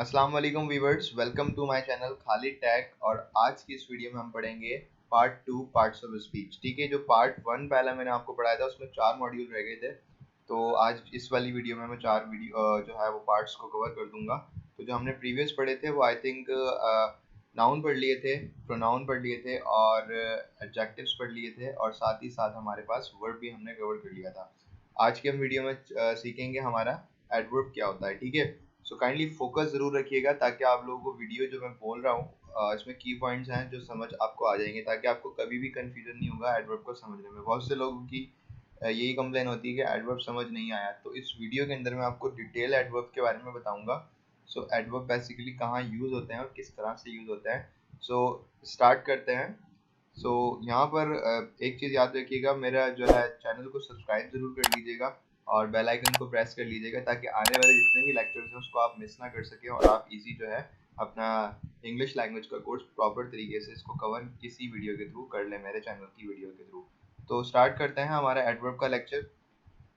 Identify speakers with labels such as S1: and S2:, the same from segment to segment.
S1: अस्सलाम वालेकुम viewers, welcome to my channel Khalid tech. और आज की इस वीडियो में हम पढ़ेंगे पार्ट 2 पार्ट्स ऑफ स्पीच। ठीक है, जो पार्ट 1 पहला मैंने आपको पढ़ाया था उसमें 4 मॉड्यूल रह गए थे। तो आज इस वाली वीडियो में मैं 4 वीडियो जो है वो पार्ट्स को कवर कर दूंगा। तो जो हमने प्रीवियस पढ़े थे वो आई थिंक नाउन पढ़ लिए थे, प्रोनाउन पढ़ लिए थे और एडजेक्टिव्स पढ़ लिए थे, और साथ ही साथ हमारे पास वर्ब भी हमने कवर कर लिया था। आज के हम वीडियो में सीखेंगे हमारा एडवर्ब क्या होता है। ठीक है, सो काइंडली फोकस ज़रूर रखिएगा ताकि आप लोगों को वीडियो जो मैं बोल रहा हूँ इसमें की पॉइंट्स हैं जो समझ आपको आ जाएंगे, ताकि आपको कभी भी कंफ्यूजन नहीं होगा एडवर्ब को समझने में। बहुत से लोगों की यही कंप्लेन होती है कि एडवर्ब समझ नहीं आया। तो इस वीडियो के अंदर मैं आपको डिटेल एडवर्ब के बारे में बताऊंगा। सो एडवर्ब बेसिकली कहाँ यूज़ होते हैं और किस तरह से यूज़ होते हैं। सो स्टार्ट करते हैं। सो यहाँ पर एक चीज़ याद रखिएगा, मेरा जो है चैनल को सब्सक्राइब ज़रूर कर लीजिएगा और बेल आइकन को प्रेस कर लीजिएगा ताकि आने वाले जितने भी लेक्चर्स हैं उसको आप मिस ना कर सकें और आप इजी जो है अपना इंग्लिश लैंग्वेज का कोर्स प्रॉपर तरीके से इसको कवर किसी वीडियो के थ्रू कर लें, मेरे चैनल की वीडियो के थ्रू। तो स्टार्ट करते हैं हमारा एडवर्ब का लेक्चर।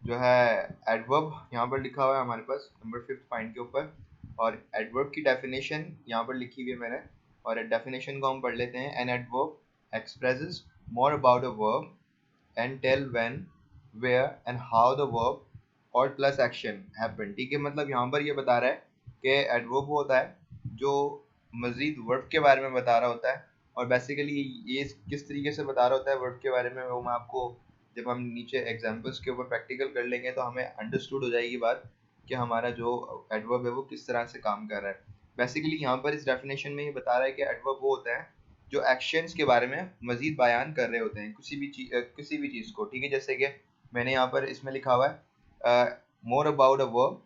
S1: जो है एडवर्ब यहाँ पर लिखा हुआ है हमारे पास नंबर 5th पॉइंट के ऊपर, और एडवर्ब की डेफिनेशन यहाँ पर लिखी हुई है मैंने, और डेफिनेशन को हम पढ़ लेते हैं। An adverb expresses more about a verb and tell when, where and how the verb और प्लस एक्शन हैपन। ठीक है, मतलब यहाँ पर ये बता रहा है कि एडवर्ब वो होता है जो मजीद वर्ब के बारे में बता रहा होता है, और बेसिकली ये किस तरीके से बता रहा होता है वर्ब के बारे में वो मैं आपको जब हम नीचे एग्जांपल्स के ऊपर प्रैक्टिकल कर लेंगे तो हमें अंडरस्टूड हो जाएगी बात कि हमारा जो एडवर्ब है वो किस तरह से काम कर रहा है। बेसिकली यहाँ पर इस डेफिनेशन में ये बता रहा है कि एडवर्ब वो होता है जो एक्शंस के बारे में मजीद बयान कर रहे होते हैं किसी भी चीज़ को। ठीक है, जैसे कि मैंने यहाँ पर इसमें लिखा हुआ है more about a verb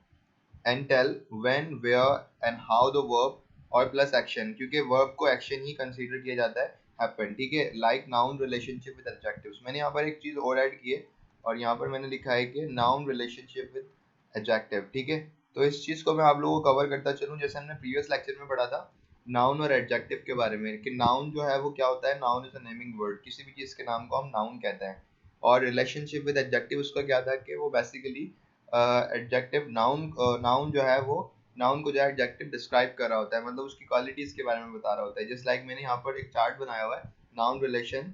S1: and tell when, where and how the verb और प्लस एक्शन, क्योंकि वर्ब को एक्शन ही कंसीडर किया जाता है हैपन। ठीक है, like noun relationship with adjectives. मैंने यहाँ पर एक चीज़ और ऐड की है और यहाँ पर मैंने लिखा है कि नाउन रिलेशनशिप विद एडजेक्टिव। ठीक है, तो इस चीज़ को मैं आप लोगों को कवर करता चलूँ जैसे हमने प्रीवियस लेक्चर में पढ़ा था नाउन और एडजेक्टिव के बारे में कि नाउन जो है वो क्या होता है। Noun is a naming word, किसी भी चीज़ के नाम को हम नाउन कहते हैं। और रिलेशनशिप विद एडजेक्टिव उसका क्या था कि वो बेसिकली एडजेक्टिव नाउन जो है वो नाउन को जो है एडजेक्टिव डिस्क्राइब कर रहा होता है, मतलब उसकी क्वालिटीज के बारे में बता रहा होता है। जस्ट लाइक मैंने यहाँ पर एक चार्ट बनाया हुआ है नाउन रिलेशन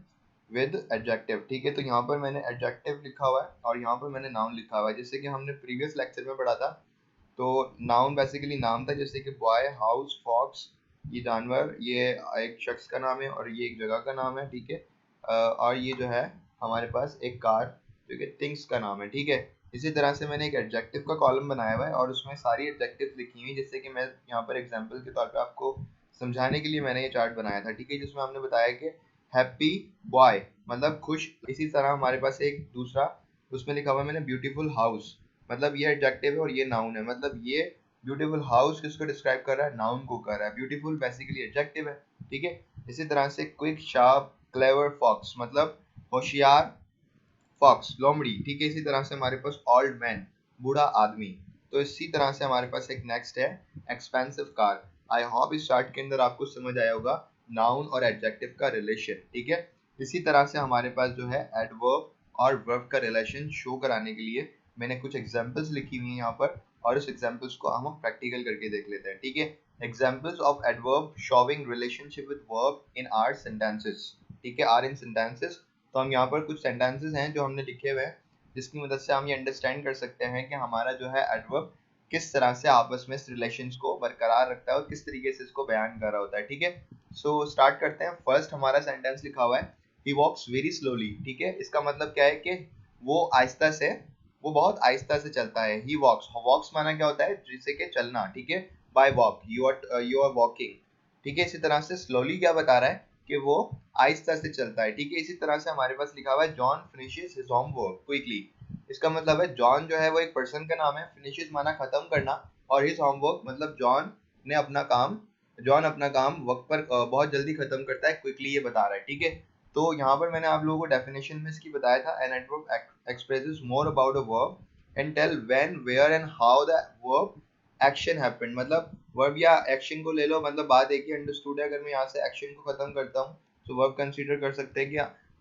S1: विद एडजेक्टिव। ठीक है, तो यहाँ पर मैंने एडजेक्टिव लिखा हुआ है और यहाँ पर मैंने नाउन लिखा हुआ है, जैसे कि हमने प्रीवियस लेक्चर में पढ़ा था। तो नाउन बेसिकली नाम था, जैसे कि बॉय, हाउस, फॉक्स, ये जानवर, ये एक शख्स का नाम है और ये एक जगह का नाम है। ठीक है, और ये जो है हमारे पास एक कार जो कि थिंग्स का नाम है। ठीक है, इसी तरह से मैंने एक एडजेक्टिव का कॉलम बनाया हुआ है और उसमें सारी एडजेक्टिव लिखी हुई, जैसे कि मैं यहाँ पर एग्जांपल के तौर पे आपको समझाने के लिए मैंने ये चार्ट बनाया था। ठीक है, जिसमें हमने बताया कि हैप्पी बॉय मतलब खुश। इसी तरह हमारे पास एक दूसरा उसमें लिखा हुआ है मैंने ब्यूटीफुल हाउस, मतलब ये एडजेक्टिव है और ये नाउन है। मतलब ये ब्यूटीफुल हाउस किसको डिस्क्राइब कर रहा है, नाउन को कर रहा है। ब्यूटीफुल बेसिकली एडजेक्टिव है। ठीक है, इसी तरह से क्विक, शार्प, क्लेवर, फॉक्स मतलब होशियार, फॉक्स लोमड़ी। ठीक है, इसी तरह से हमारे पास ओल्ड मैन बूढ़ा आदमी। तो इसी तरह से हमारे पास एक नेक्स्ट है एक्सपेंसिव कार। आई होप इस चार्ट के अंदर आपको समझ आया होगा नाउन और एडजेक्टिव का रिलेशन। ठीक है, इसी तरह से हमारे पास जो है एडवर्ब और वर्ब का रिलेशन शो कराने के लिए मैंने कुछ एग्जांपल्स लिखी हुई हैं यहाँ पर, और उस एग्जांपल्स को हम प्रैक्टिकल करके देख लेते हैं। ठीक है, examples of adverb showing relationship with verb in are sentences. ठीक है, आर इन सेंटेंसेस। तो हम यहाँ पर कुछ सेंटेंसेस हैं जो हमने लिखे हुए हैं जिसकी मदद से हम ये अंडरस्टैंड कर सकते हैं कि हमारा जो है एडवर्ब किस तरह से आपस में इस रिलेशंस को बरकरार रखता है और किस तरीके से इसको बयान कर रहा होता है। ठीक है, सो स्टार्ट करते हैं। फर्स्ट हमारा सेंटेंस लिखा हुआ है ही वॉक्स वेरी स्लोली। ठीक है, इसका मतलब क्या है कि वो बहुत आहिस्ता से चलता है। ही वॉक्स, वॉक्स माना क्या होता है, जिसे के चलना। ठीक है, by walk you are walking. ठीक है, इसी तरह से स्लोली क्या बता रहा है कि वो आहिस्ता से चलता है। ठीक है, इसी तरह से हमारे पास लिखा हुआ है John finishes his homework quickly. इसका मतलब है जॉन जो है वो एक पर्सन का नाम है, फिनिशेस माना खत्म करना, और हिज होमवर्क मतलब जॉन अपना काम वक्त पर बहुत जल्दी खत्म करता है, क्विकली ये बता रहा है। ठीक है, तो यहाँ पर मैंने आप लोगों को डेफिनेशन में इसकी बताया था an adverb expresses more about a verb and tell when, where and how the verb action happened. मतलब वर्ब या एक्शन को ले लो, मतलब बात एक ही अंडरस्टूड है। अगर मैं यहाँ से एक्शन को खत्म करता हूँ तो वर्ब कंसीडर कर सकते हैं कि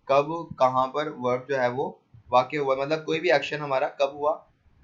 S1: कब कहाँ पर वर्ब जो है वो वाक़ हुआ, मतलब कोई भी एक्शन हमारा कब हुआ,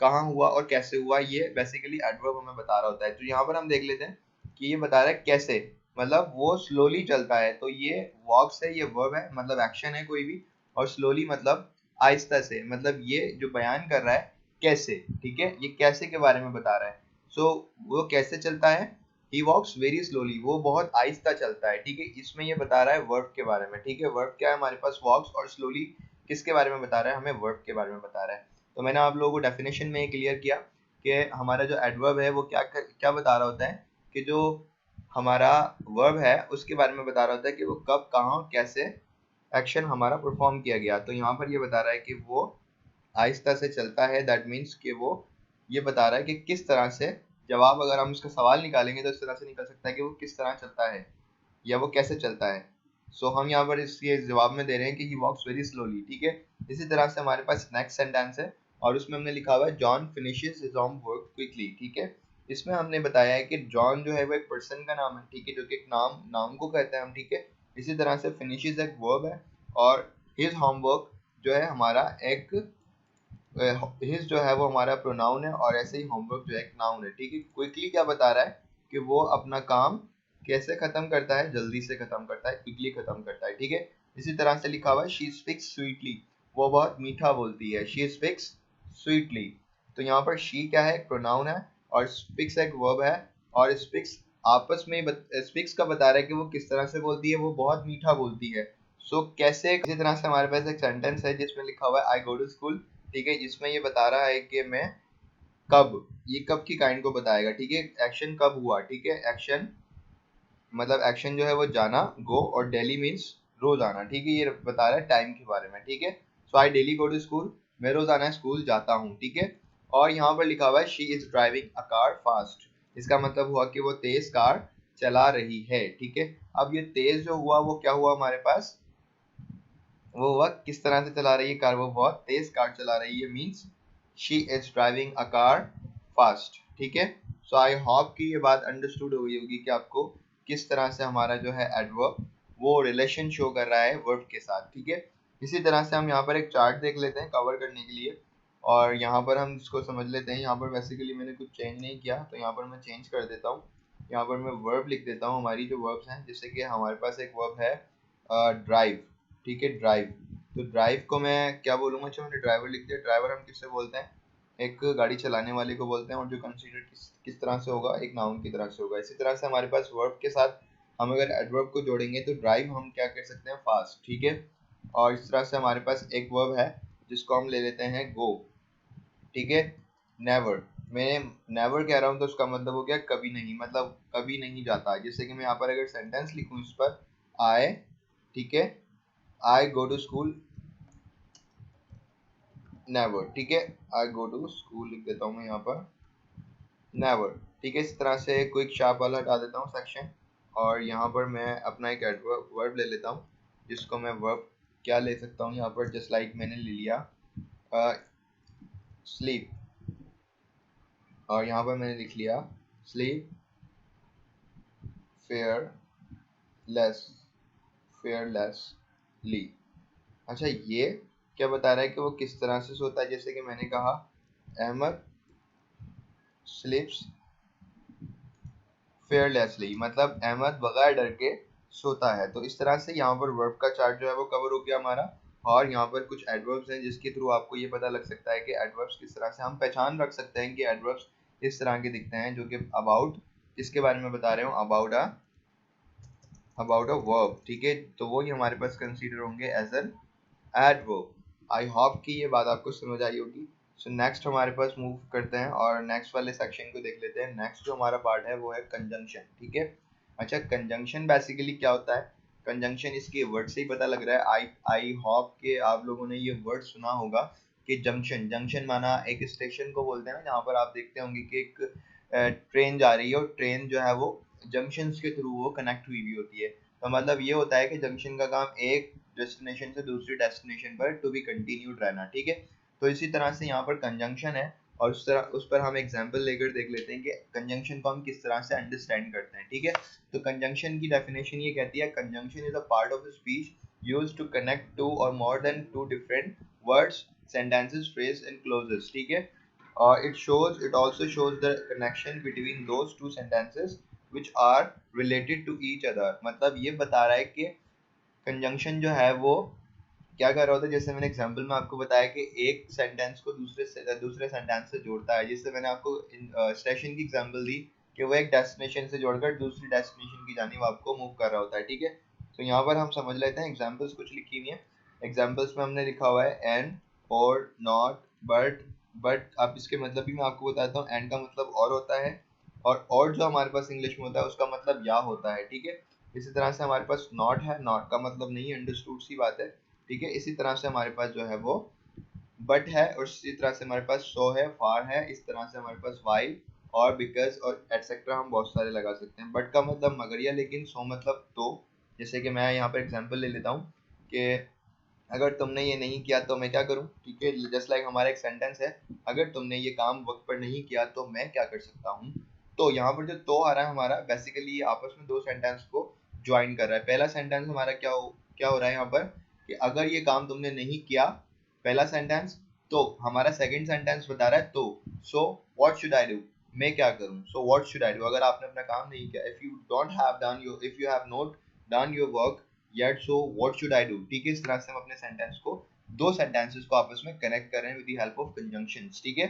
S1: कहाँ हुआ और कैसे हुआ, ये बेसिकली एडवर्ब हमें बता रहा होता है। तो यहाँ पर हम देख लेते हैं कि ये बता रहा है कैसे, मतलब वो स्लोली चलता है। तो ये वॉक्स है, ये वर्ब है, मतलब एक्शन है कोई भी, और स्लोली मतलब आहिस्ता से, मतलब ये जो बयान कर रहा है कैसे, ठीक है, ये कैसे के बारे में बता रहा है। सो वो कैसे चलता है, ही वॉक्स वेरी स्लोली, वो बहुत आहिस्ता चलता है, ठीक है। इसमें ये बता रहा है वर्ब के बारे में, ठीक है। वर्ब क्या है हमारे पास, वॉक्स, और स्लोली किसके बारे में बता रहा है, हमें वर्ब के बारे में बता रहा है। तो मैंने आप लोगों को डेफिनेशन में क्लियर किया कि हमारा जो एडवर्ब है वो क्या क्या बता रहा होता है, कि जो हमारा वर्ब है उसके बारे में बता रहा होता है कि वो कब, कहाँ, कैसे एक्शन हमारा परफॉर्म किया गया। तो यहाँ पर ये बता रहा है कि वो आहिस्ता से चलता है, दैट मीन्स कि वो ये बता रहा है कि किस तरह से, जवाब अगर हम उसका सवाल निकालेंगे तो इस तरह से निकल सकता है कि वो किस तरह चलता है या वो कैसे चलता है। सो हम यहाँ पर इसके जवाब में दे रहे हैं कि ही वॉक्स वेरी स्लोली, ठीक है। इसी तरह से हमारे पास नेक्स्ट सेंटेंस है और उसमें हमने लिखा हुआ है John finishes his homework quickly, ठीक है। इसमें हमने बताया है कि जॉन जो है वो एक पर्सन का नाम है, ठीक है, जो कि एक नाम को कहते हैं हम, ठीक है। इसी तरह से फिनिशेस एक वर्ब है और हिज होमवर्क जो है हमारा एक, हिज जो है वो हमारा प्रोनाउन है और ऐसे ही होमवर्क जो है एक नाउन है, ठीक है। क्विकली क्या बता रहा है कि वो अपना काम कैसे खत्म करता है, जल्दी से खत्म करता है, क्विकली खत्म करता है, ठीक है। इसी तरह से लिखा हुआ है शी स्पीक्स स्वीटली, वो बहुत मीठा बोलती है, शी स्पीक्स स्वीटली। तो यहाँ पर शी क्या है, एक प्रोनाउन है, और स्पीक्स एक वर्ब है, और स्पीक्स आपस में स्पीक्स का बता रहा है कि वो किस तरह से बोलती है, वो बहुत मीठा बोलती है। सो कैसे, इसी तरह से हमारे पास एक सेंटेंस है जिसमें लिखा हुआ है आई गो टू स्कूल, ठीक है, जिसमें ये बता रहा है कि मैं कब, ये कब की काइंड को बताएगा, ठीक है, एक्शन कब हुआ, ठीक है। एक्शन मतलब एक्शन जो है वो जाना, गो, और डेली मीन्स रोज आना, ठीक है, ये बता रहा है टाइम के बारे में, ठीक है। सो आई डेली गो टू स्कूल, मैं रोजाना स्कूल जाता हूँ, ठीक है। और यहाँ पर लिखा हुआ है she is driving a car fast, इसका मतलब हुआ कि वो तेज कार चला रही है, ठीक है। अब ये तेज जो हुआ वो क्या हुआ हमारे पास, वो हुआ किस तरह से चला रही है कार, वो बहुत तेज कार चला रही है, means she is driving a car fast, ठीक है। सो आई होप कि ये बात अंडरस्टूड हो गई होगी कि आपको किस तरह से हमारा जो है एडवर्ब वो रिलेशन शो कर रहा है वर्ब के साथ, ठीक है। इसी तरह से हम यहाँ पर एक चार्ट देख लेते हैं कवर करने के लिए, और यहाँ पर हम इसको समझ लेते हैं। यहाँ पर बेसिकली मैंने कुछ चेंज नहीं किया, तो यहाँ पर मैं चेंज कर देता हूँ। यहाँ पर मैं वर्ब लिख देता हूँ, हमारी जो वर्ब्स हैं, जैसे कि हमारे पास एक वर्ब है ड्राइव, ठीक है, ड्राइव। तो ड्राइव को मैं क्या बोलूँगा, अच्छा मैंने ड्राइवर लिख दिया। ड्राइवर हम किससे बोलते हैं, एक गाड़ी चलाने वाले को बोलते हैं, और जो कंसीडर किस तरह से होगा, एक नाउन की तरह से होगा। इसी तरह से हमारे पास वर्ब के साथ हम अगर एडवर्ब को जोड़ेंगे तो ड्राइव हम क्या कर सकते हैं, फास्ट, ठीक है। और इस तरह से हमारे पास एक वर्ब है जिसको हम ले लेते हैं गो, ठीक है। नेवर, मैं नेवर कह रहा हूँ तो उसका मतलब हो गया कभी नहीं, मतलब कभी नहीं जाता। जैसे कि मैं यहाँ पर अगर सेंटेंस लिखूँ इस पर, आई, ठीक है, आई गो टू स्कूल नेवर, ठीक है, आई गो टू स्कूल लिख देता हूँ मैं यहाँ पर नेवर, ठीक है। इस तरह से क्विक शार्प वाला हटा देता हूँ सेक्शन, और यहाँ पर मैं अपना एक एडवर्ब वर्ब ले लेता हूँ, जिसको मैं वर्ब क्या ले सकता हूँ यहाँ पर, जस्ट लाइक मैंने ले लिया स्लीप, और यहाँ पर मैंने लिख लिया स्लीप फेयरलेस, फेयरलेसली। अच्छा ये क्या बता रहा है कि वो किस तरह से सोता है, जैसे कि मैंने कहा अहमद स्लीप्स फेयरलेसली, मतलब अहमद बगैर डर के सोता है। तो इस तरह से यहाँ पर वर्ब का चार्ट जो है वो कवर हो गया हमारा, और यहाँ पर कुछ एडवर्ब्स हैं जिसके थ्रू आपको ये पता लग सकता है कि एडवर्ब्स किस तरह से हम पहचान रख सकते हैं कि एडवर्ब्स इस तरह के दिखते हैं, जो कि अबाउट किसके बारे में बता रहे हो, अबाउट अ वर्ब, ठीक है। तो वो ही हमारे पास कंसीडर होंगे as an adverb. I hope कि ये बात आपको समझ आई होगी। सो नेक्स्ट हमारे पास मूव करते हैं और नेक्स्ट वाले सेक्शन को देख लेते हैं। नेक्स्ट जो हमारा पार्ट है वो है कंजंक्शन, ठीक है। अच्छा कंजंक्शन बेसिकली क्या होता है, कंजंक्शन इसके वर्ड से ही पता लग रहा है। आई होप के आप लोगों ने ये वर्ड सुना होगा कि जंक्शन, जंक्शन माना एक स्टेशन को बोलते हैं ना, जहाँ पर आप देखते होंगे कि एक ट्रेन जा रही है और ट्रेन जो है वो जंक्शन के थ्रू वो कनेक्ट हुई हुई होती है। तो मतलब ये होता है कि जंक्शन का काम एक डेस्टिनेशन से दूसरी डेस्टिनेशन पर टू बी कंटिन्यूड रहना, ठीक है। तो इसी तरह से यहाँ पर कंजंक्शन है, और उस पर हम एग्जांपल लेकर देख लेते हैं कि कंजंक्शन को हम किस तरह से अंडरस्टैंड करते हैं, ठीक है। तो कंजंक्शन की डेफिनेशन ये कहती है conjunction is a part of the speech used to connect two और more than two different words, sentences, phrase and clauses, ठीक है। It also shows the connection between those two sentences which are related to each other। मतलब ये बता रहा है कि conjunction जो है वो क्या कर रहा होता है। जैसे मैंने एग्जांपल में आपको बताया कि एक सेंटेंस को दूसरे सेंटेंस से जोड़ता है, जिससे मैंने आपको स्टेशन की एग्जांपल दी कि वो एक डेस्टिनेशन से जोड़कर दूसरी डेस्टिनेशन की जानिब आपको मूव कर रहा होता है, ठीक है। तो यहाँ पर हम समझ लेते हैं, एग्जांपल्स कुछ लिखी हुई हैं। एग्जांपल्स में हमने लिखा हुआ है एंड, और, नॉट, बट अब इसके मतलब भी मैं आपको बताता हूँ। एंड का मतलब और होता है, और जो हमारे पास इंग्लिश में होता है उसका मतलब या होता है, ठीक है। इसी तरह से हमारे पास नॉट है, नॉट का मतलब नहीं, अंडरस्टूड सी बात है, ठीक है। इसी तरह से हमारे पास जो है वो बट है, और इसी तरह से हमारे पास सो है, फार है, इस तरह से हमारे पास वाइल और बिकॉज और एटसेट्रा हम बहुत सारे लगा सकते हैं। बट का मतलब मगर या, लेकिन सो मतलब तो। जैसे कि मैं यहाँ पर एग्जांपल ले लेता हूँ कि अगर तुमने ये नहीं किया तो मैं क्या करूँ, ठीक है। जस्ट लाइक हमारा एक सेंटेंस है, अगर तुमने ये काम वक्त पर नहीं किया तो मैं क्या कर सकता हूँ। तो यहाँ पर जो तो आ रहा है हमारा, बेसिकली आपस में दो सेंटेंस को ज्वाइन कर रहा है। पहला सेंटेंस हमारा क्या हो रहा है यहाँ पर कि अगर ये काम तुमने नहीं किया, पहला सेंटेंस। तो हमारा सेकंड सेंटेंस बता रहा है तो, so what should I do, मैं क्या करूँ। So what should I do, अगर आपने अपना काम नहीं किया, if you have not done your work yet, so what should I do, ठीक है। इस तरह से हम अपने सेंटेंस को, दो सेंटेंसेस को आपस में कनेक्ट कर रहे हैं with the help of conjunctions, ठीक है।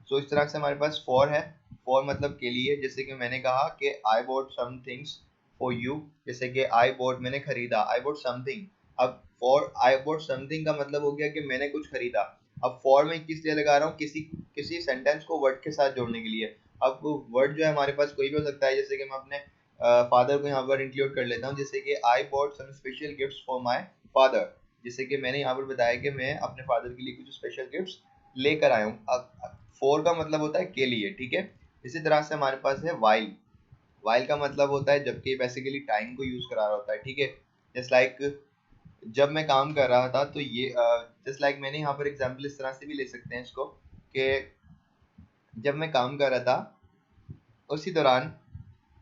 S1: सो इस तरह से हमारे पास फॉर है, फॉर मतलब के लिए। जैसे कि मैंने कहा कि I bought some things for you, जैसे कि आई बॉट मैंने खरीदा, आई बॉट समथिंग। अब फॉर आई बॉट समथिंग का मतलब हो गया कि मैंने कुछ खरीदा। अब फॉर में किस लिए लगा रहा हूँ, किसी किसी सेंटेंस को वर्ड के साथ जोड़ने के लिए। अब वर्ड जो है हमारे पास कोई भी हो सकता है, जैसे कि मैं अपने फादर को यहाँ पर इंक्लूड कर लेता हूँ, जैसे कि I bought some special gifts for my father. जैसे कि मैंने यहाँ पर बताया कि मैं अपने फादर के लिए कुछ स्पेशल गिफ्ट्स लेकर आया हूँ। अब फॉर का मतलब होता है के लिए, ठीक है। इसी तरह से हमारे पास है वाइल। वाइल का मतलब होता है जबकि, बेसिकली टाइम को यूज करा रहा होता है, ठीक है। जस्ट लाइक जब मैं काम कर रहा था तो ये जस्ट लाइक मैंने यहाँ पर एग्जांपल इस तरह से भी ले सकते हैं इसको कि जब मैं काम कर रहा था उसी दौरान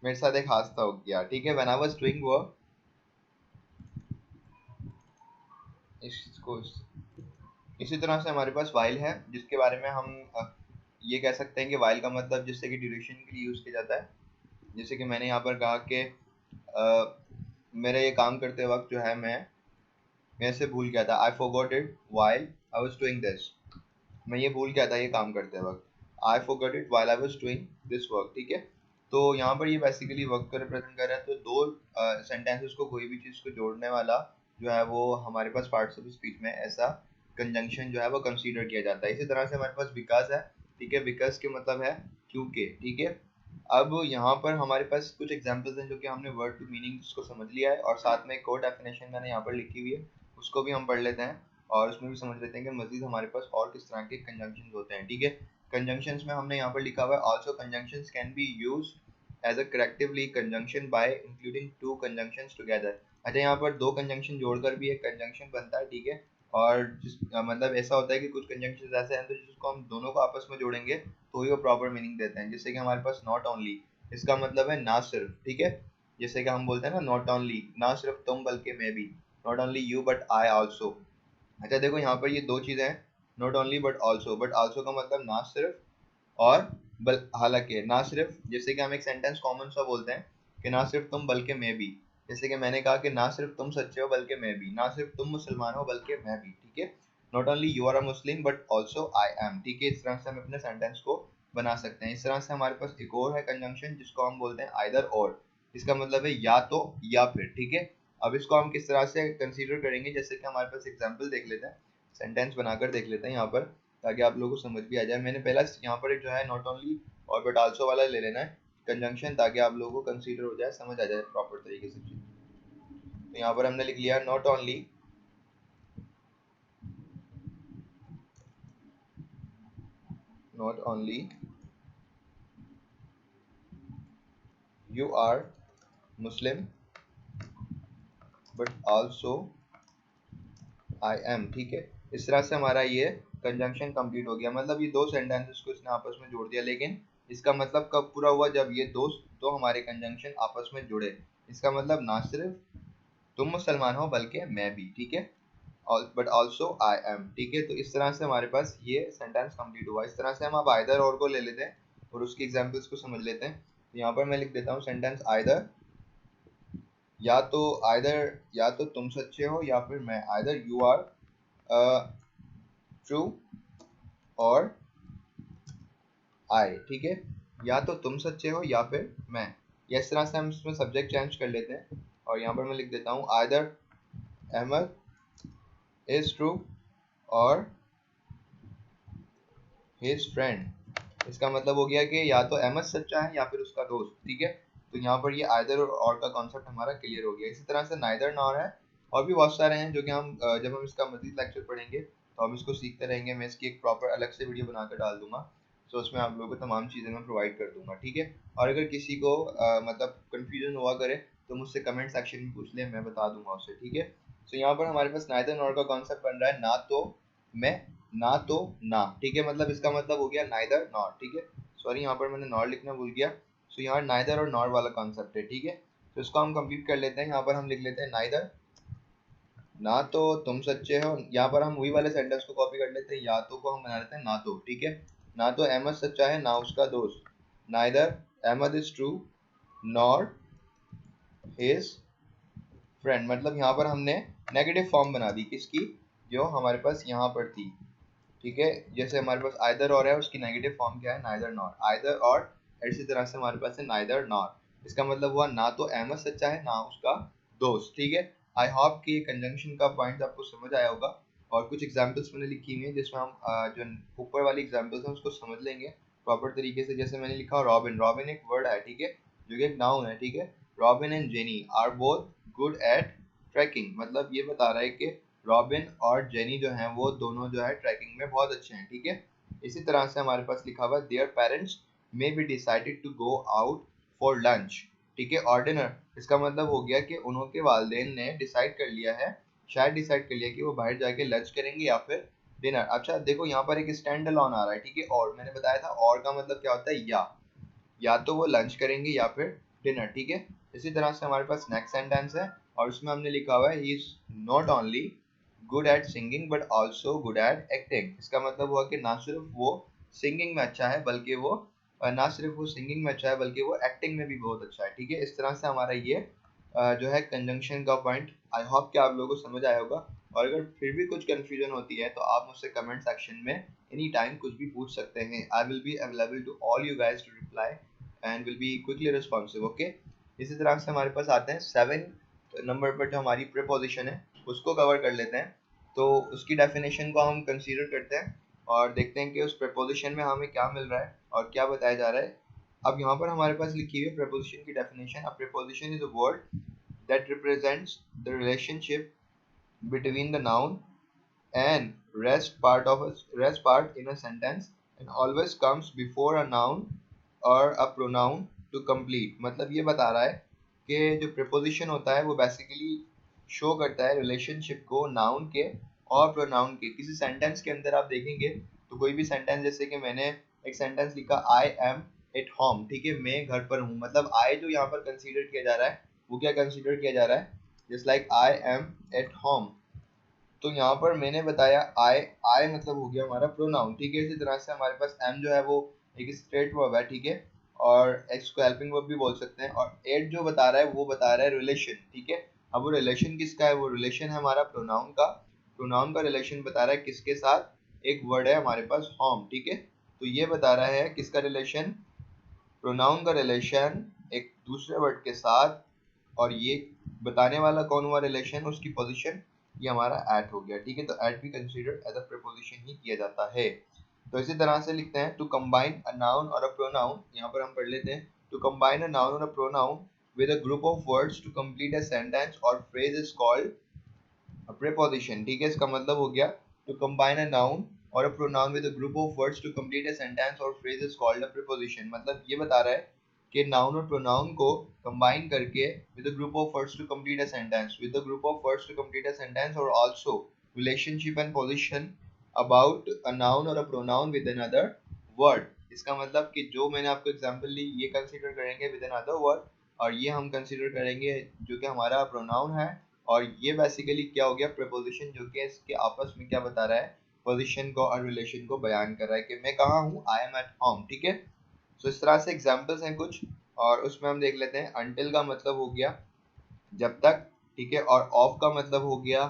S1: मेरे साथ एक हादसा हो गया, ठीक है। When I was doing work, इसको इसी तरह से हमारे पास वाइल है, जिसके बारे में हम ये कह सकते हैं कि वाइल का मतलब जिससे कि ड्यूरेशन के लिए यूज किया जाता है। जैसे कि मैंने यहाँ पर कहा कि मेरे ये काम करते वक्त जो है मैं इसे भूल गया था, I forgot it while I was doing this. मैं ये भूल गया था ये काम करते वक्त, I forgot it while I was doing this work, ठीक है। तो यहाँ पर ये बेसिकली वक्त को रिप्रेजेंट कर रहा है। तो दो सेंटेंसेस को, कोई भी चीज़ को जोड़ने वाला जो है वो हमारे पास पार्ट्स ऑफ स्पीच में ऐसा कंजंक्शन जो है वो कंसीडर किया जाता है। इसी तरह से हमारे पास बिकॉज है, ठीक है। बिकॉज के मतलब है क्योंकि, ठीक है। अब यहाँ पर हमारे पास कुछ एग्जांपल्स हैं जो कि हमने वर्ड टू मीनिंग को समझ लिया है, और साथ में एक और डेफिनेशन मैंने यहाँ पर लिखी हुई है, उसको भी हम पढ़ लेते हैं और उसमें भी समझ लेते हैं कि मजीद हमारे पास और किस तरह के कंजंक्शंस होते हैं, ठीक है। कंजंक्शंस में हमने यहाँ पर लिखा हुआ है also conjunctions can be used as a correctively conjunction by including two conjunctions together. अच्छा, यहाँ पर दो कंजंक्शन जोड़कर भी एक कंजंक्शन बनता है, ठीक है। और मतलब ऐसा होता है कि कुछ कंजंक्शंस ऐसे हैं तो जिसको हम दोनों को आपस में जोड़ेंगे तो ही वो प्रॉपर मीनिंग देते हैं। जैसे कि हमारे पास नॉट ओनली, इसका मतलब है ना सिर्फ, ठीक है। जैसे कि हम बोलते हैं ना नॉट ओनली, ना सिर्फ तुम बल्कि मैं भी, not only you but I also. अच्छा देखो यहाँ पर ये दो चीज़ें हैं, not only but also. But also का मतलब ना सिर्फ और बल, हालांकि ना सिर्फ, जैसे कि हम एक सेंटेंस कॉमन सा बोलते हैं कि ना सिर्फ तुम बल्कि मैं भी। जैसे कि मैंने कहा कि ना सिर्फ तुम सच्चे हो बल्कि मैं भी, ना सिर्फ तुम मुसलमान हो बल्कि मैं भी, ठीक है। Not only you are a Muslim but also I am, ठीक है। इस तरह से हम अपने सेंटेंस को बना सकते हैं। इस तरह से हमारे पास एक और है कंजंक्शन जिसको हम बोलते हैं आइदर और। इसका मतलब है या तो या फिर, ठीक है। अब इसको हम किस तरह से कंसीडर करेंगे, जैसे कि हमारे पास एग्जाम्पल देख लेते हैं, सेंटेंस बनाकर देख लेते हैं यहाँ पर, ताकि आप लोगों को समझ भी आ जाए। मैंने पहला यहाँ पर एक जो है नॉट ओनली और बट आल्सो वाला ले लेना है कंजंक्शन, ताकि आप लोगों को कंसीडर हो जाए, समझ आ जाए प्रॉपर तरीके से चीज। तो यहाँ पर हमने लिख लिया not only you are Muslim but also I am, ठीक है। इस तरह से हमारा ये कंजंक्शन कंप्लीट हो गया। मतलब ये दो सेंटेंसेस को इसने आपस में जोड़ दिया, लेकिन इसका मतलब कब पूरा हुआ, जब ये दो हमारे कंजंक्शन आपस में जुड़े। इसका मतलब ना सिर्फ तुम मुसलमान हो बल्कि मैं भी, ठीक है, बट ऑल्सो आई एम, ठीक है। तो इस तरह से हमारे पास ये सेंटेंस कंप्लीट हुआ। इस तरह से हम अब आइदर और को ले लेते हैं और उसकी एग्जांपल्स को समझ लेते हैं। यहाँ पर मैं लिख देता हूँ सेंटेंस आइदर, या तो तुम सच्चे हो या फिर मैं, आइदर यू आर ट्रू और आई, ठीक है, या तो तुम सच्चे हो या फिर मैं। या इस तरह से हम इसमें सब्जेक्ट चेंज कर लेते हैं और यहाँ पर मैं लिख देता हूँ आइदर अहमद इज ट्रू और हिज फ्रेंड। इसका मतलब हो गया कि या तो अहमद सच्चा है या फिर उसका दोस्त, ठीक है। तो यहाँ पर ये आइदर और का कॉन्सेप्ट हमारा क्लियर हो गया। इसी तरह से नाइदर नॉर है, और भी बहुत सारे हैं जो कि हम जब हम इसका मजीद लेक्चर पढ़ेंगे तो हम इसको सीखते रहेंगे। मैं इसकी एक प्रॉपर अलग से वीडियो बनाकर डाल दूंगा, तो उसमें आप लोगों को तमाम चीज़ें मैं प्रोवाइड कर दूंगा, ठीक है। और अगर किसी को मतलब कन्फ्यूजन हुआ करे तो मुझसे कमेंट सेक्शन में पूछ ले, मैं बता दूंगा उससे, ठीक है। तो यहाँ पर हमारे पास नाइदर नॉर का कॉन्सेप्ट बन रहा है, ना तो मैं ना तो ना, ठीक है। मतलब इसका मतलब हो गया नाइदर नॉर, ठीक है। सॉरी, यहाँ पर मैंने नॉर लिखना भूल गया। सो यहाँ नाइदर और नॉर वाला कॉन्सेप्ट है, ठीक है। तो इसको हम कंप्लीट कर लेते हैं। यहाँ पर हम लिख लेते हैं नाइदर, ना तो तुम सच्चे हो। यहाँ पर हम वही वाले सेंटेंस को कॉपी कर लेते हैं, या तो को हम बना लेते हैं ना तो, ठीक है। ना तो अहमद सच्चा है ना उसका दोस्त, neither Ahmad is true nor his friend. मतलब यहाँ पर हमने नेगेटिव फॉर्म बना दी किसकी, जो हमारे पास यहाँ पर थी, ठीक है। जैसे हमारे पास आइदर और है, उसकी नेगेटिव फॉर्म क्या है, नाइदर नॉर, आइदर और। इसी तरह से हमारे पास है नाइदर नॉर। इसका मतलब हुआ ना तो अहमद सच्चा है ना उसका दोस्त, ठीक है। आई होप कि कंजंक्शन का पॉइंट आपको समझ आया होगा। और कुछ एग्जांपल्स मैंने लिखी हुई हैं जिसमें हम जो ऊपर वाली एग्जांपल्स हैं उसको समझ लेंगे प्रॉपर तरीके से। जैसे मैंने लिखा रॉबिन, रॉबिन एक वर्ड है, ठीक है, जो कि एक नाउन है, ठीक है। Robin and Jenny are both good at trekking. मतलब ये बता रहा है कि रॉबिन और जेनी जो हैं वो दोनों जो है ट्रैकिंग में बहुत अच्छे हैं, ठीक है। इसी तरह से हमारे पास लिखा हुआ their parents may be decided to go out for lunch, ठीक है, और डिनर। इसका मतलब हो गया कि उनके वालिदैन ने डिसाइड कर लिया है, शायद डिसाइड कर लिया कि वो बाहर जाके लंच करेंगे या फिर डिनर। अच्छा देखो, यहाँ पर एक स्टैंड अलोन आ रहा है, ठीक है। और मैंने बताया था और का मतलब क्या होता है, या तो वो लंच करेंगे या फिर डिनर, ठीक है। इसी तरह से हमारे पास नेक्स्ट सेंटेंस है और उसमें हमने लिखा हुआ है he is not only good at singing but also good at acting. इसका मतलब हुआ कि ना सिर्फ वो सिंगिंग में अच्छा है बल्कि वो ना सिर्फ वो सिंगिंग में अच्छा है बल्कि वो एक्टिंग में भी बहुत अच्छा है, ठीक है। इस तरह से हमारा ये जो है कंजंक्शन का पॉइंट, आई होप कि आप लोगों को समझ आया होगा। और अगर फिर भी कुछ कंफ्यूजन होती है तो आप मुझसे कमेंट सेक्शन में एनी टाइम कुछ भी पूछ सकते हैं। I will be available to all you guys to reply and will be quickly responsive, okay. इसी तरह से हमारे पास आते हैं 7 नंबर पर जो हमारी प्रीपोजिशन है उसको कवर कर लेते हैं। तो उसकी डेफिनेशन को हम कंसीडर करते हैं और देखते हैं कि उस प्रीपोजिशन में हमें क्या मिल रहा है और क्या बताया जा रहा है। अब यहाँ पर हमारे पास लिखी हुई है प्रीपोजिशन की definition. A preposition is a word that represents the relationship between the noun and rest part in a sentence and always comes before a noun or a pronoun to complete। मतलब ये बता रहा है कि जो preposition होता है वो basically शो करता है रिलेशनशिप को नाउन के और प्रोनाउन के। किसी सेंटेंस के अंदर आप देखेंगे तो कोई भी सेंटेंस, जैसे कि मैंने एक सेंटेंस लिखा आई एम एट होम, ठीक है, मैं घर पर हूँ। मतलब आई जो यहाँ पर कंसीडर किया जा रहा है वो क्या कंसीडर किया जा रहा है, just like I am at home. तो यहाँ पर मैंने बताया आई, आई मतलब हो गया हमारा प्रोनाउन, ठीक है। इसी तरह से हमारे पास एम जो है वो एक स्ट्रेट वर्ब है, ठीक है, और एक्स को हेल्पिंग वर्ब भी बोल सकते हैं। और एट जो बता रहा है वो बता रहा है रिलेशन, ठीक है। अब वो रिलेशन किसका है, वो रिलेशन है हमारा प्रोनाउन का। प्रोनाउन का रिलेशन बता रहा है किसके साथ, एक वर्ड है हमारे पास होम, ठीक है। तो ये बता रहा है किसका रिलेशन, प्रोनाउन का रिलेशन एक दूसरे वर्ड के साथ। और ये बताने वाला कौन हुआ रिलेशन, उसकी पोजीशन, ये हमारा एट हो गया, ठीक है। तो एट भी कंसीडर एज अ प्रीपोजिशन ही किया जाता है। तो इसी तरह से लिखते हैं टू कंबाइन अ नाउन और अ प्रोनाउन। यहाँ पर हम पढ़ लेते हैं टू कंबाइन अ नाउन और a pronoun with a group of words to complete a sentence और फ्रेज इज कॉल्ड प्रीपोजिशन, ठीक है। इसका मतलब हो गया टू कंबाइन अ नाउन और a pronoun with a group of words to complete a sentence और phrase is called a preposition. मतलब ये बता रहा है कि नाउन और प्रोनाउन को कंबाइन करके with a group of words to complete a sentence, with a group of words to complete a sentence और also relationship and position about a noun और a pronoun with another word. इसका मतलब कि जो मैंने आपको example ली ये consider करेंगे विद अनदर वर्ड, और ये हम कंसीडर करेंगे जो कि हमारा प्रोनाउन है। और ये बेसिकली क्या हो गया, प्रीपोजिशन, जो कि इसके आपस में क्या बता रहा है, पोजीशन को और रिलेशन को बयान कर रहा है कि मैं कहाँ हूँ, आई एम एट होम, ठीक है। सो इस तरह से एग्जांपल्स हैं कुछ। और उसमें हम देख लेते हैं until का मतलब हो गया जब तक, ठीक है, और ऑफ का मतलब हो गया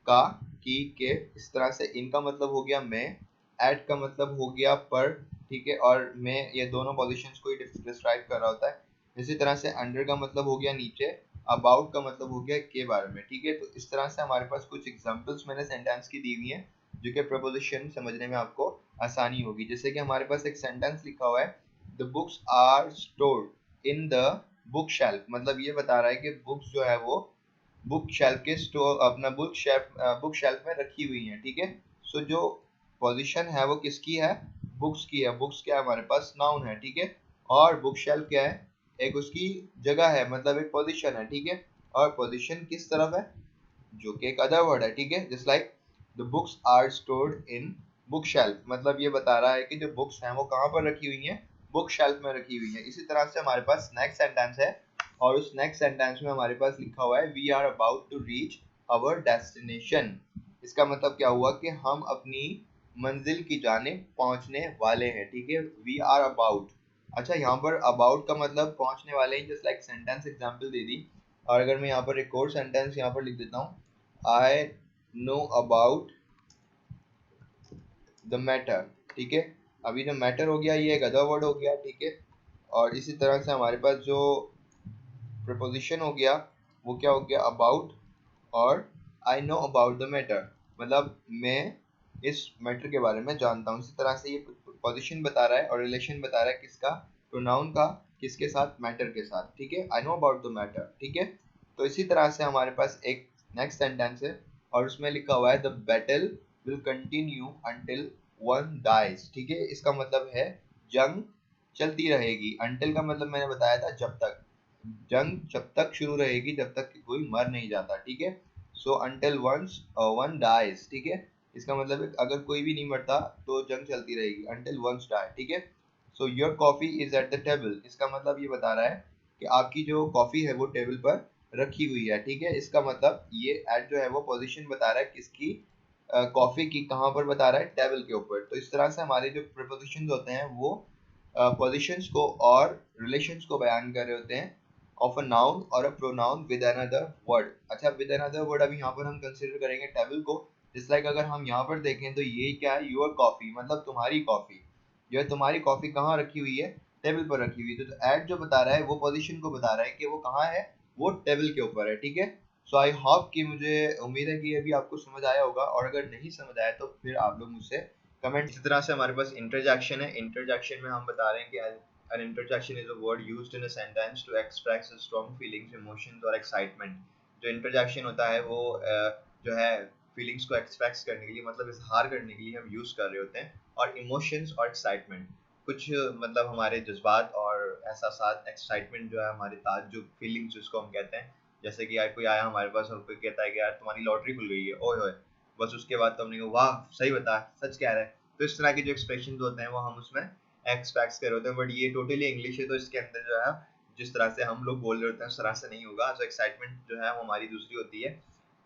S1: का, के, इस तरह से इनका मतलब हो गया में, एट का मतलब हो गया पर, ठीक है, और में, ये दोनों पोजीशंस को ही डिस्क्राइब कर रहा होता है। इसी तरह से अंडर का मतलब हो गया नीचे, अबाउट का मतलब हो गया के बारे में, ठीक है। तो इस तरह से हमारे पास कुछ एग्जांपल्स मैंने सेंटेंस की दी हुई हैं जो कि प्रपोजिशन समझने में आपको आसानी होगी। जैसे कि हमारे पास एक सेंटेंस लिखा हुआ है, the books are stored in the book shelf, मतलब ये बता रहा है कि बुक्स जो है वो बुक शेल्फ के स्टोर, अपना बुक शेल्फ में रखी हुई है, ठीक है। सो जो पोजीशन है वो किसकी है, बुक्स की है। बुक्स क्या है हमारे पास, नाउन है, ठीक है। और बुक शेल्फ क्या है, एक उसकी जगह है, मतलब एक पोजीशन है, ठीक है। और पोजीशन किस तरफ है, जो कि एक अदर वर्ड है, ठीक है। Just like the books are stored in book shelf, मतलब ये बता रहा है कि जो बुक्स हैं वो कहाँ पर रखी हुई हैं, बुक शेल्फ में रखी हुई है। इसी तरह से हमारे पास नेक्स्ट सेंटेंस है, और उस नेक्स्ट सेंटेंस में हमारे पास लिखा हुआ है we are about to reach our destination. इसका मतलब क्या हुआ कि हम अपनी मंजिल की जानिब पहुंचने वाले हैं, ठीक है। वी आर अबाउट, अच्छा यहाँ पर अबाउट का मतलब पहुंचने वाले हैं, जस्ट लाइक सेंटेंस एग्जांपल दे दी। और अगर मैं यहाँ पर एक और सेंटेंस यहाँ पर लिख देता हूँ, I know about the matter, ठीक है। अभी जो मैटर हो गया ये एक अदर वर्ड हो गया, ठीक है। और इसी तरह से हमारे पास जो प्रपोजिशन हो गया वो क्या हो गया, अबाउट, और I know about the matter, मतलब मैं इस मैटर के बारे में जानता हूँ। इसी तरह से ये पोजीशन बता रहा है और रिलेशन बता रहा है किसका, प्रोनाउन का, किसके साथ, मैटर के साथ, ठीक है। I know about the matter, ठीक है। तो इसी तरह से हमारे पास एक नेक्स्ट सेंटेंस है, और उसमें लिखा हुआ है the battle will continue until one dies, ठीक है। इसका मतलब है जंग चलती रहेगी। अंटिल का मतलब मैंने बताया था जब तक, जंग जब तक शुरू रहेगी जब तक कि कोई मर नहीं जाता, ठीक है। So until once one dies, ठीक है। इसका मतलब है अगर कोई भी नहीं मरता तो जंग चलती रहेगी, अंटिल वंस डाई, ठीक है। So your coffee is at the table, इसका मतलब ये बता रहा है कि आपकी जो कॉफी है वो टेबल पर रखी हुई है, ठीक है। इसका मतलब ये एट जो है वो पोजीशन बता रहा है किसकी, कॉफी की, कहाँ पर बता रहा है, टेबल के ऊपर। तो इस तरह से हमारे जो प्रीपोजिशंस होते हैं वो पोजीशंस को और रिलेशंस को बयान कर रहे होते हैं ऑफ अ नाउन और a pronoun with another word. अच्छा, विद अनदर वर्ड अभी यहाँ पर हम कंसीडर करेंगे टेबल को। जिस लाइक अगर हम यहाँ पर देखें तो ये क्या है, योर कॉफी, मतलब तुम्हारी कॉफी, जो है तुम्हारी कॉफी कहाँ रखी हुई है, टेबल पर रखी हुई है। तो एट जो बता रहा है वो पोजीशन को बता रहा है कि वो कहाँ है, वो टेबल के ऊपर है, ठीक है। सो आई होप कि, मुझे उम्मीद है कि ये भी आपको समझ आया होगा, और अगर नहीं समझ आया तो फिर आप लोग मुझसे कमेंट। इसी तरह से हमारे पास इंटरजेक्शन है। इंटरजेक्शन में हम बता रहे हैं कि an interjection is a word used in a sentence to express a strong feelings, emotions और excitement। जो इंटरजेक्शन होता है वो जो है फीलिंग्स को एक्सप्रेस करने के लिए, मतलब इजहार करने के लिए हम यूज कर रहे होते हैं। और इमोशंस और एक्साइटमेंट, कुछ मतलब हमारे जज्बात और एहसास, एक्साइटमेंट जो है हमारे ताज्जुब, फीलिंग्स जिसको हम कहते हैं। जैसे कि यार कोई आया हमारे पास और कोई कहता है कि यार तुम्हारी लॉटरी खुल गई है, ओए होए, बस उसके बाद तो हमने कहा वाह सही बता, सच कह रहा है। तो इस तरह के जो एक्सप्रेशन होते हैं वो हम उसमें एक्सपेक्ट कर होते हैं। बट ये टोटली इंग्लिश है, तो इसके अंदर जो है जिस तरह से हम लोग बोल रहे होते हैं उस तरह से नहीं होगा। तो एक्साइटमेंट जो है वो हमारी दूसरी होती है,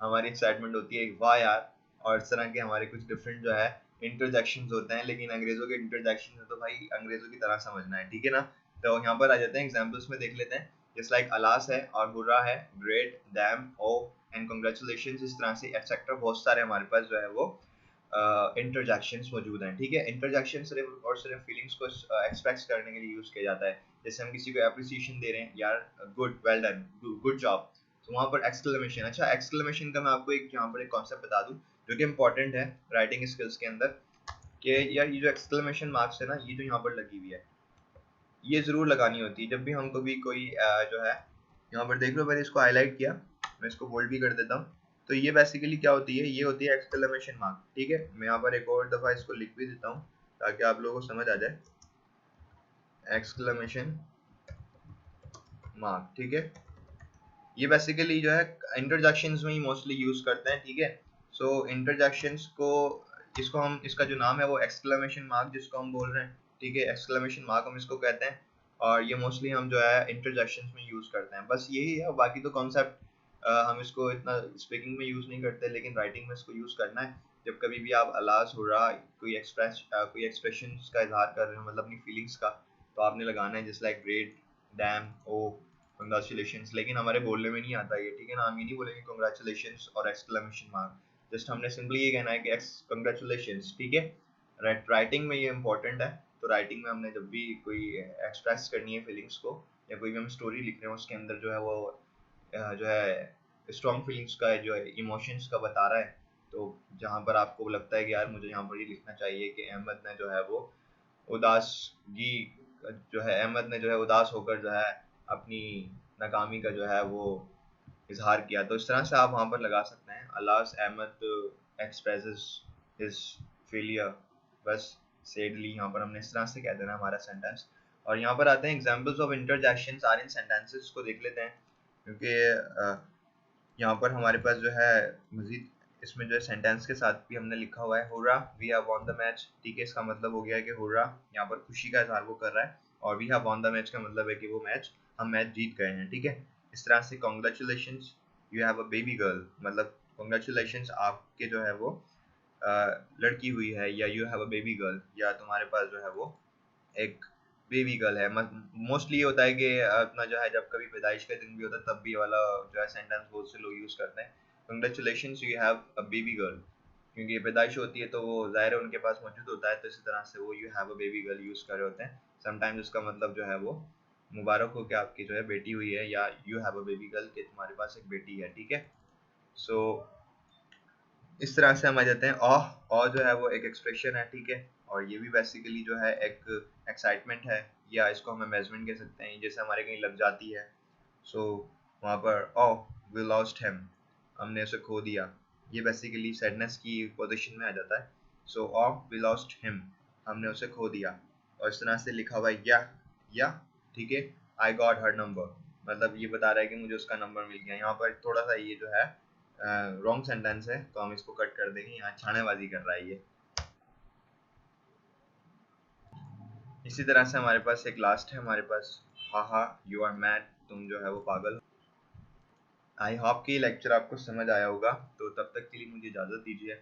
S1: हमारी एक्साइटमेंट होती है वाह यार। और इस तरह के हमारे कुछ डिफरेंट जो है इंटरजेक्शन होते हैं, लेकिन अंग्रेजों के इंटरजेक्शन है तो भाई अंग्रेजों की तरह समझना है, ठीक है ना। तो यहाँ पर आ जाते हैं एग्जाम्पल्स में देख लेते हैं। जस्ट लाइक अलास है और हुर्रा है, great, damn, oh and congratulation, इस तरह से एक्सेट्रा बहुत सारे हमारे पास जो है वो इंटरजेक्शंस मौजूद हैं, ठीक है। इंटरजेक्शन सिर्फ और सिर्फ फीलिंग्स को एक्सप्रेस करने के लिए यूज किया जाता है। जैसे हम किसी को एप्रिसिएशन दे रहे हैं, यार good, well done, good job, तो वहाँ पर एक्सक्लेमेशन। अच्छा, एक्सक्लेमेशन का मैं आपको एक यहाँ पर एक कॉन्सेप्ट बता दूं जो कि इंपॉर्टेंट है राइटिंग स्किल्स के अंदर, कि यार ये जो एक्सक्लेमेशन मार्क्स है ना, ये जो यहाँ पर लगी हुई है, ये जरूर लगानी होती है जब भी हम कभी कोई जो है, यहाँ पर देख लो मैंने इसको हाईलाइट किया, मैं इसको बोल्ड भी कर देता हूँ। तो ये बेसिकली क्या होती है, ये होती है एक्सक्लेमेशन मार्क, ठीक है। मैं यहाँ पर एक और दफा इसको लिख भी देता हूँ ताकि आप लोगों को समझ आ जाए, एक्सक्लेमेशन मार्क, ठीक है। ये बेसिकली जो है इंटरजेक्शंस में ही मोस्टली यूज करते हैं, ठीक है। सो इंटरजेक्शंस को, इसको हम, इसका जो नाम है वो एक्सक्लेमेशन मार्क जिसको हम बोल रहे हैं, ठीक है, एक्सक्लेमेशन मार्क हम इसको कहते हैं। और ये मोस्टली हम जो है इंटरजेक्शंस में यूज करते हैं, बस यही है। बाकी तो कॉन्सेप्ट हम इसको इतना स्पीकिंग में यूज नहीं करते, लेकिन राइटिंग में इसको यूज करना है। जब कभी भी आप अलास हो रहा, कोई एक्सप्रेशन का इजहार कर रहे हो, मतलब अपनी फीलिंग्स का, तो आपने लगाना है जस्ट लाइक ग्रेट, डैम, ओ, कंग्रेचुलेशंस, लेकिन हमारे बोलने में नहीं आता ये, ठीक है ना, हम ये नहीं बोलेंगे कंग्रेचुलेशंस और एक्सक्लेमेशन मार्क, जस्ट हमने सिंपली ये कहना है कि कंग्रेचुलेशंस, ठीक है। राइटिंग में ये इंपॉर्टेंट है, तो राइटिंग में हमने जब भी कोई एक्सप्रेस करनी है फीलिंग्स को, या कोई भी हम स्टोरी लिख रहे हैं उसके अंदर जो है वो जो है स्ट्रॉन्ग फीलिंग्स का जो है इमोशंस का बता रहा है, तो जहाँ पर आपको लगता है कि यार मुझे यहाँ पर ये लिखना चाहिए कि अहमद ने जो है वो उदासगी जो है, अहमद ने जो है उदास होकर जो है अपनी नाकामी का जो है वो इजहार किया, तो इस तरह से आप वहाँ पर लगा सकते हैं alas Ahmad expresses his failure बस सैडली, यहाँ पर हमने इस तरह से कह देना हमारा सेंटेंस। और यहाँ पर आते हैं examples of interjections are in sentences को देख लेते हैं, क्योंकि यहाँ पर हमारे पास जो है मजीद इसमें जो है सेंटेंस के साथ भी हमने लिखा हुआ है hurrah we have won the match, ठीक है, इसका मतलब हो गया है कि हुर्रा यहाँ पर खुशी का इजहार वो कर रहा है, और we have won the match का मतलब है कि वो मैच हम मैच जीत गए हैं, ठीक है। इस तरह से congratulations you have a baby girl, मतलब कॉन्ग्रेचुलेशंस आपके जो है वो लड़की हुई है, या you have a baby girl, या तुम्हारे पास जो है वो एक बेबी गर्ल है। मोस्टली ये होता है कि अपना जो है जब कभी पैदाइश का दिन भी होता है तब भी वाला जो है सेंटेंस बहुत से लोग यूज करते हैं, congratulations you have a baby girl, क्योंकि ये पैदाइश होती है तो वो ज़ाहिर है उनके पास मौजूद होता है, तो इसी तरह से वो you have a baby girl use कर रहे होते हैं। समटाइम्स उसका मतलब जो है वो मुबारक हो कि आपकी जो है बेटी हुई है, या you have a baby girl कि तुम्हारे पास एक बेटी है, ठीक है। सो इस तरह से हम आ जाते हैं जो है वो एक एक्सप्रेशन है, ठीक है, और ये भी बेसिकली जो है एक एक्साइटमेंट है, या इसको हम अमेजमेंट कह सकते हैं, जैसे हमारे कहीं लग जाती है। सो वहाँ पर वी लॉस्ट हिम, हमने उसे खो दिया, ये बेसिकली सैडनेस की पोजीशन में आ जाता है। सो वी लॉस्ट हिम, हमने उसे खो दिया। और इस तरह से लिखा हुआ है या ठीक है, आई गॉट हर नंबर, मतलब ये बता रहा है कि मुझे उसका नंबर मिल गया। यहाँ पर थोड़ा सा ये जो है रॉन्ग सेंटेंस है, तो हम इसको कट कर देंगे, यहाँ छानेबाजी कर रहा है ये। इसी तरह से हमारे पास एक लास्ट है हमारे पास, हा यू आर मैड, तुम जो है वो पागल हो। आई होप कि लेक्चर आपको समझ आया होगा, तो तब तक के लिए मुझे इजाज़त दीजिए,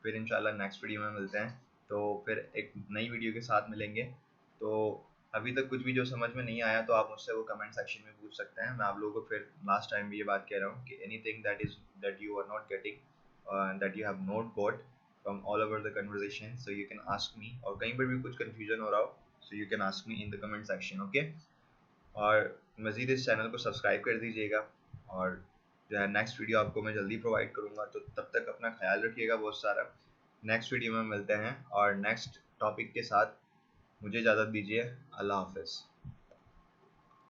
S1: फिर इंशाल्लाह नेक्स्ट वीडियो में मिलते हैं, तो फिर एक नई वीडियो के साथ मिलेंगे। तो अभी तक कुछ भी जो समझ में नहीं आया तो आप मुझसे वो कमेंट सेक्शन में पूछ सकते हैं, मैं आप लोगों को फिर लास्ट टाइम भी ये बात कह रहा हूँ कि anything that you are not getting that you have not got from all over the conversation, so you can ask me, और कहीं पर भी कुछ कन्फ्यूजन हो रहा हो so you can ask me in the comment section, okay. और मज़ीद इस चैनल को सब्सक्राइब कर दीजिएगा, और जो है नेक्स्ट वीडियो आपको मैं जल्दी प्रोवाइड करूँगा, तो तब तक अपना ख्याल रखिएगा बहुत सारा। नेक्स्ट वीडियो में मिलते हैं और नेक्स्ट टॉपिक के साथ, मुझे इजाज़त दीजिए, अल्लाह हाफ़िज़।